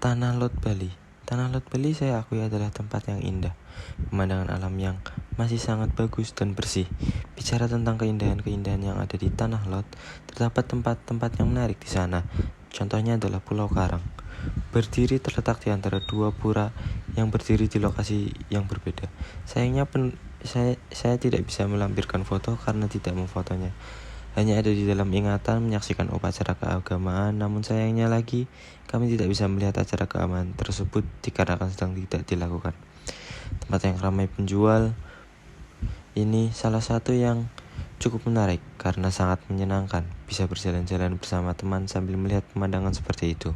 Tanah Lot Bali. Tanah Lot Bali saya akui adalah tempat yang indah, pemandangan alam yang masih sangat bagus dan bersih. Bicara tentang keindahan-keindahan yang ada di Tanah Lot, terdapat tempat-tempat yang menarik di sana. Contohnya adalah Pulau Karang. Berdiri terletak di antara dua pura yang berdiri di lokasi yang berbeda. Sayangnya saya tidak bisa melampirkan foto karena tidak memfotonya. Hanya ada di dalam ingatan menyaksikan upacara keagamaan, namun sayangnya lagi kami tidak bisa melihat acara keagamaan tersebut dikarenakan sedang tidak dilakukan. Tempat yang ramai penjual ini salah satu yang cukup menarik karena sangat menyenangkan bisa berjalan-jalan bersama teman sambil melihat pemandangan seperti itu.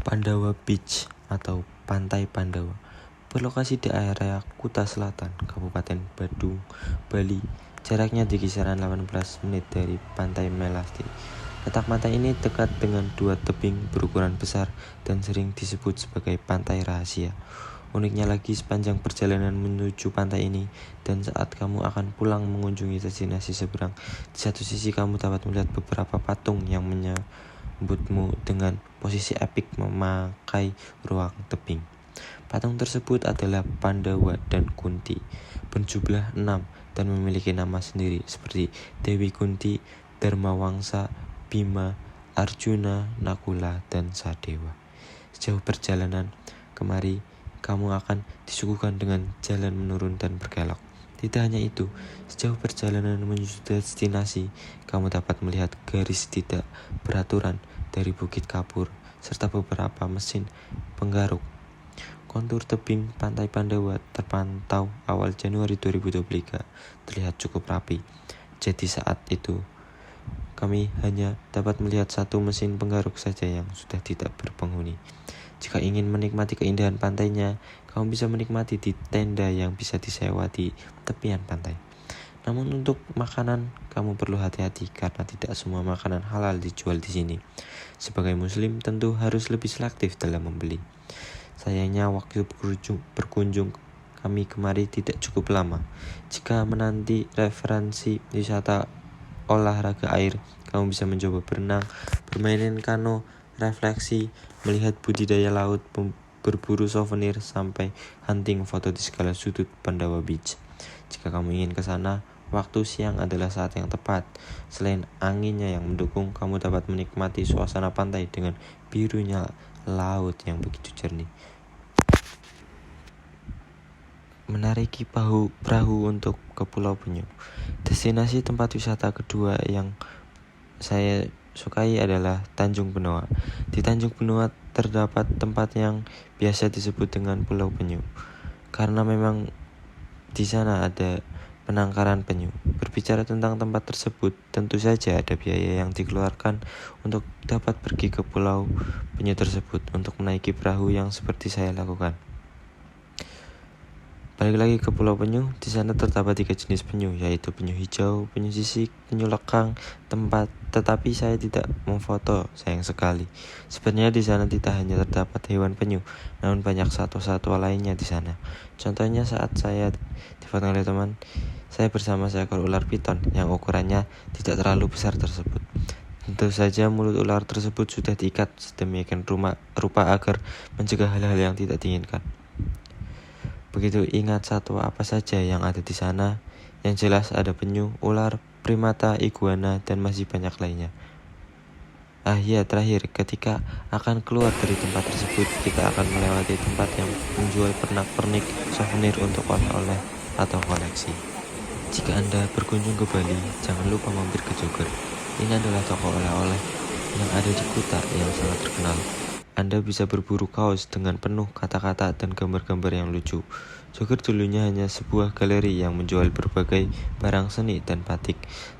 Pandawa Beach atau Pantai Pandawa berlokasi di area Kuta Selatan, Kabupaten Badung, Bali. Jaraknya di kisaran 18 menit dari Pantai Melasti. Letak pantai ini dekat dengan dua tebing berukuran besar dan sering disebut sebagai pantai rahasia. Uniknya lagi, sepanjang perjalanan menuju pantai ini dan saat kamu akan pulang mengunjungi destinasi seberang, di satu sisi kamu dapat melihat beberapa patung yang menyambutmu dengan posisi epik memakai ruang tebing. Patung tersebut adalah Pandawa dan Kunti, berjumlah 6 dan memiliki nama sendiri seperti Dewi Kunti, Dharmawangsa, Bima, Arjuna, Nakula, dan Sadewa. Sejauh perjalanan kemari, kamu akan disuguhkan dengan jalan menurun dan berkelok. Tidak hanya itu, sejauh perjalanan menuju destinasi, kamu dapat melihat garis tidak beraturan dari Bukit Kapur, serta beberapa mesin penggaruk. Kontur tebing Pantai Pandawa terpantau awal Januari 2023 terlihat cukup rapi. Jadi saat itu kami hanya dapat melihat satu mesin penggaruk saja yang sudah tidak berpenghuni. Jika ingin menikmati keindahan pantainya, kamu bisa menikmati di tenda yang bisa disewa di tepian pantai. Namun untuk makanan, kamu perlu hati-hati karena tidak semua makanan halal dijual di sini. Sebagai muslim tentu harus lebih selektif dalam membeli. Sayangnya waktu berkunjung kami kemari tidak cukup lama. Jika menanti referensi wisata olahraga air, kamu bisa mencoba berenang, bermain kano, refleksi, melihat budidaya laut, berburu souvenir, sampai hunting foto di segala sudut Pandawa Beach. Jika kamu ingin ke sana, waktu siang adalah saat yang tepat. Selain anginnya yang mendukung, kamu dapat menikmati suasana pantai dengan birunya laut yang begitu jernih. Menariki perahu untuk ke Pulau Penyu. Destinasi tempat wisata kedua yang saya sukai adalah Tanjung Benoa. Di Tanjung Benoa terdapat tempat yang biasa disebut dengan Pulau Penyu, karena memang di sana ada penangkaran penyu. Berbicara tentang tempat tersebut, tentu saja ada biaya yang dikeluarkan untuk dapat pergi ke Pulau Penyu tersebut untuk menaiki perahu yang seperti saya lakukan. Balik lagi ke Pulau Penyu, di sana terdapat 3 jenis penyu, yaitu penyu hijau, penyu sisik, penyu lekang. Tetapi saya tidak memfoto, sayang sekali. Sebenarnya di sana tidak hanya terdapat hewan penyu, namun banyak satwa-satwa lainnya di sana. Contohnya saat saya difoto oleh teman, saya bersama seekor ular piton yang ukurannya tidak terlalu besar tersebut. Tentu saja mulut ular tersebut sudah diikat sedemikian rupa agar mencegah hal-hal yang tidak diinginkan. Begitu ingat satwa apa saja yang ada di sana. Yang jelas ada penyu, ular, primata, iguana, dan masih banyak lainnya. Terakhir, ketika akan keluar dari tempat tersebut, kita akan melewati tempat yang menjual pernak-pernik souvenir untuk oleh-oleh atau koleksi. Jika Anda berkunjung ke Bali, jangan lupa mampir ke Joger. Ini adalah toko oleh-oleh yang ada di Kuta yang sangat terkenal. Anda bisa berburu kaos dengan penuh kata-kata dan gambar-gambar yang lucu. Joger dulunya hanya sebuah galeri yang menjual berbagai barang seni dan batik.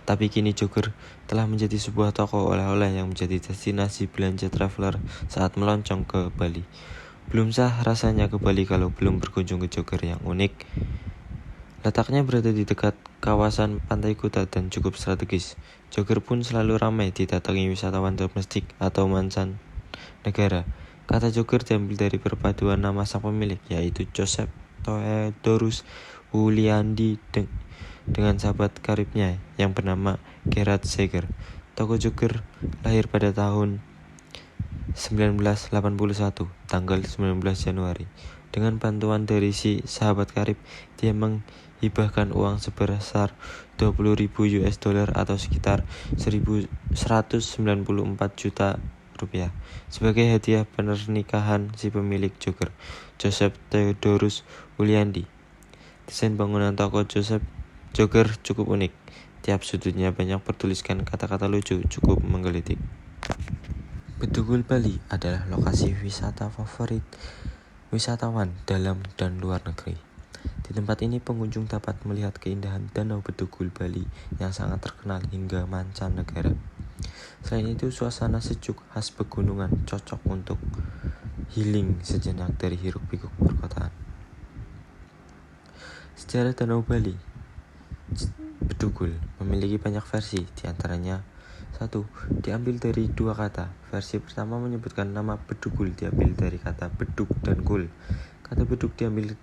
Tapi kini Joger telah menjadi sebuah toko oleh-oleh yang menjadi destinasi belanja traveler saat meloncong ke Bali. Belum sah rasanya ke Bali kalau belum berkunjung ke Joger yang unik. Letaknya berada di dekat kawasan Pantai Kuta dan cukup strategis. Joger pun selalu ramai didatangi wisatawan domestik atau mancanegara. Kata Joger diambil dari perpaduan nama sang pemilik, yaitu Joseph Theodorus Wuliandi dengan sahabat karibnya yang bernama Gerard Seger. Toko Joger lahir pada tahun 1981, tanggal 19 Januari. Dengan bantuan dari si sahabat karib, dia menghibahkan uang sebesar 20.000 US dollar atau sekitar 194 juta rupiah sebagai hadiah pernikahan si pemilik Joker, Joseph Theodorus Wuliandi. Desain bangunan toko Joseph Joker cukup unik. Tiap sudutnya banyak bertuliskan kata-kata lucu, cukup menggelitik. Bedugul Bali adalah lokasi wisata favorit wisatawan dalam dan luar negeri. Di tempat ini pengunjung dapat melihat keindahan Danau Bedugul Bali yang sangat terkenal hingga mancanegara. Selain itu, suasana sejuk khas pegunungan cocok untuk healing sejenak dari hiruk-pikuk perkotaan. Sejarah Danau Bali Bedugul memiliki banyak versi, diantaranya 1. Diambil dari dua kata. Versi pertama menyebutkan nama Bedugul diambil dari kata beduk dan gul. Kata beduk diambil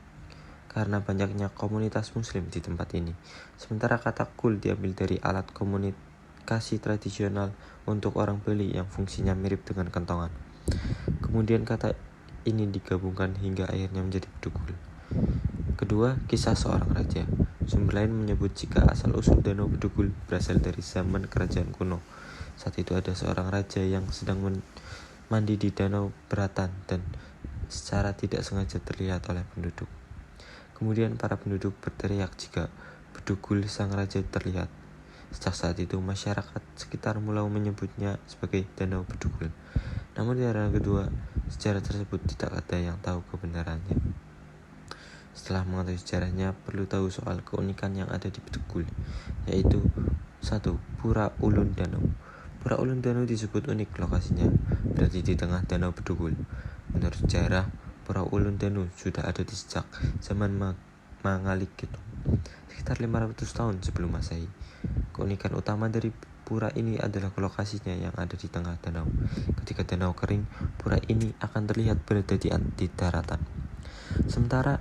karena banyaknya komunitas muslim di tempat ini. Sementara kata gul diambil dari alat komunikasi tradisional untuk orang Bali yang fungsinya mirip dengan kentongan. Kemudian kata ini digabungkan hingga akhirnya menjadi bedugul. Kedua, kisah seorang raja. Sumber lain menyebut jika asal-usul Danau Bedugul berasal dari zaman kerajaan kuno. Saat itu ada seorang raja yang sedang mandi di Danau Beratan dan secara tidak sengaja terlihat oleh penduduk. Kemudian para penduduk berteriak jika Bedugul sang raja terlihat. Sejak saat itu masyarakat sekitar mulai menyebutnya sebagai Danau Bedugul. Namun di era kedua, sejarah tersebut tidak ada yang tahu kebenarannya. Setelah mengetahui sejarahnya, perlu tahu soal keunikan yang ada di Bedugul, yaitu 1. Pura Ulun Danau. Pura Ulun Danau disebut unik lokasinya, berada di tengah Danau Bedugul. Menurut sejarah, Pura Ulun Danau sudah ada di sejak zaman Mangalikito, sekitar 500 tahun sebelum Masehi. Keunikan utama dari pura ini adalah lokasinya yang ada di tengah danau. Ketika danau kering, pura ini akan terlihat berada di daratan. Sementara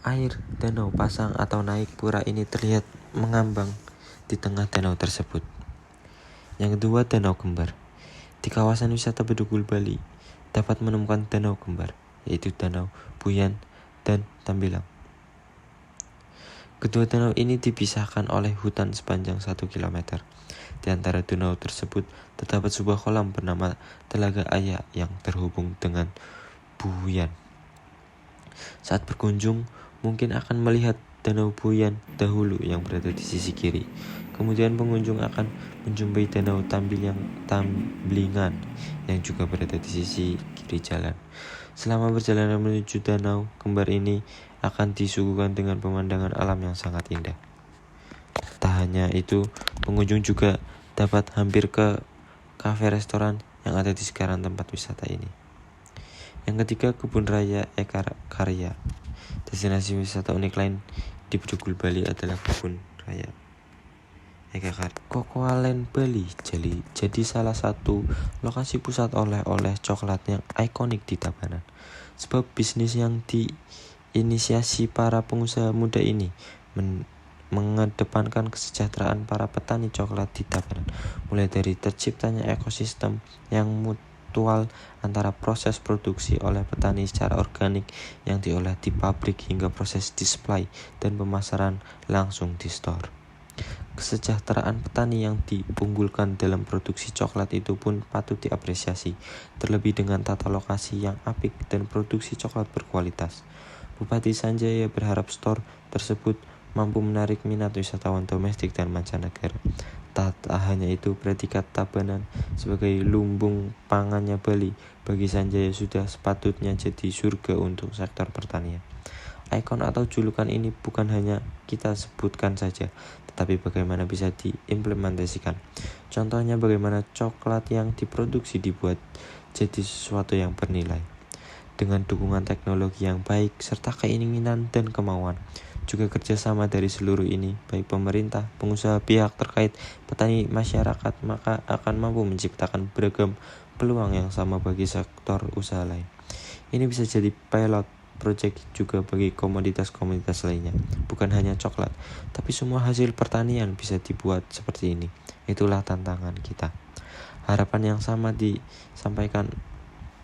air danau pasang atau naik, pura ini terlihat mengambang di tengah danau tersebut. Yang kedua, danau kembar. Di kawasan wisata Bedugul Bali dapat menemukan danau kembar, yaitu Danau Buyan dan Tambilang. Kedua danau ini dipisahkan oleh hutan sepanjang 1 km. Di antara danau tersebut terdapat sebuah kolam bernama Telaga Aya yang terhubung dengan Buyan. Saat berkunjung, mungkin akan melihat Danau Buyan dahulu yang berada di sisi kiri. Kemudian pengunjung akan menjumpai Danau Tamblingan yang juga berada di sisi kiri jalan. Selama perjalanan menuju danau kembar ini akan disuguhkan dengan pemandangan alam yang sangat indah. Tak hanya itu, pengunjung juga dapat hampir ke kafe restoran yang ada di sekitaran tempat wisata ini. Yang ketiga, Kebun Raya Eka Karya. Destinasi wisata unik lain di Bedugul Bali adalah Kebun Raya Eka Karya. Cocoaland Bali jadi salah satu lokasi pusat oleh-oleh coklat yang ikonik di Tabanan. Sebab bisnis yang diinisiasi para pengusaha muda ini mengedepankan kesejahteraan para petani coklat di Tabanan, mulai dari terciptanya ekosistem yang mutual antara proses produksi oleh petani secara organik yang diolah di pabrik hingga proses display dan pemasaran langsung di store. Kesejahteraan petani yang diunggulkan dalam produksi coklat itu pun patut diapresiasi, terlebih dengan tata lokasi yang apik dan produksi coklat berkualitas. Bupati Sanjaya berharap store tersebut mampu menarik minat wisatawan domestik dan mancanegara. Tak hanya itu, predikat Tabanan sebagai lumbung pangannya Bali bagi Sanjaya sudah sepatutnya jadi surga untuk sektor pertanian. Ikon atau julukan ini bukan hanya kita sebutkan saja, tetapi bagaimana bisa diimplementasikan. Contohnya bagaimana coklat yang diproduksi dibuat jadi sesuatu yang bernilai. Dengan dukungan teknologi yang baik serta keinginan dan kemauan, juga kerjasama dari seluruh ini, baik pemerintah, pengusaha, pihak terkait, petani, masyarakat, maka akan mampu menciptakan beragam peluang yang sama bagi sektor usaha lain. Ini bisa jadi pilot project juga bagi komoditas-komoditas lainnya. Bukan hanya coklat, tapi semua hasil pertanian bisa dibuat seperti ini. Itulah tantangan kita. Harapan yang sama disampaikan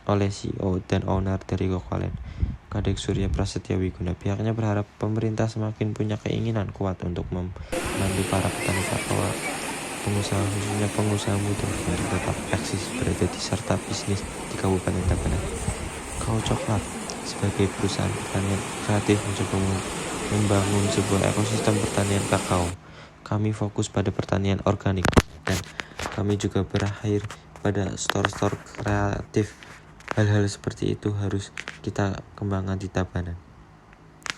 oleh CEO dan owner dari Kokalen, Kadek Surya Prasetya Wiguna. Pihaknya berharap pemerintah semakin punya keinginan kuat untuk membantu para petani kakao, pengusaha khususnya pengusaha muda untuk tetap eksis berada di serta bisnis di Kabupaten Tabanan. Kau Coklat sebagai perusahaan pertanian kreatif mencoba membangun sebuah ekosistem pertanian kakao. Kami fokus pada pertanian organik dan kami juga berakhir pada store-store kreatif. Hal-hal seperti itu harus kita kembangkan di Tabanan.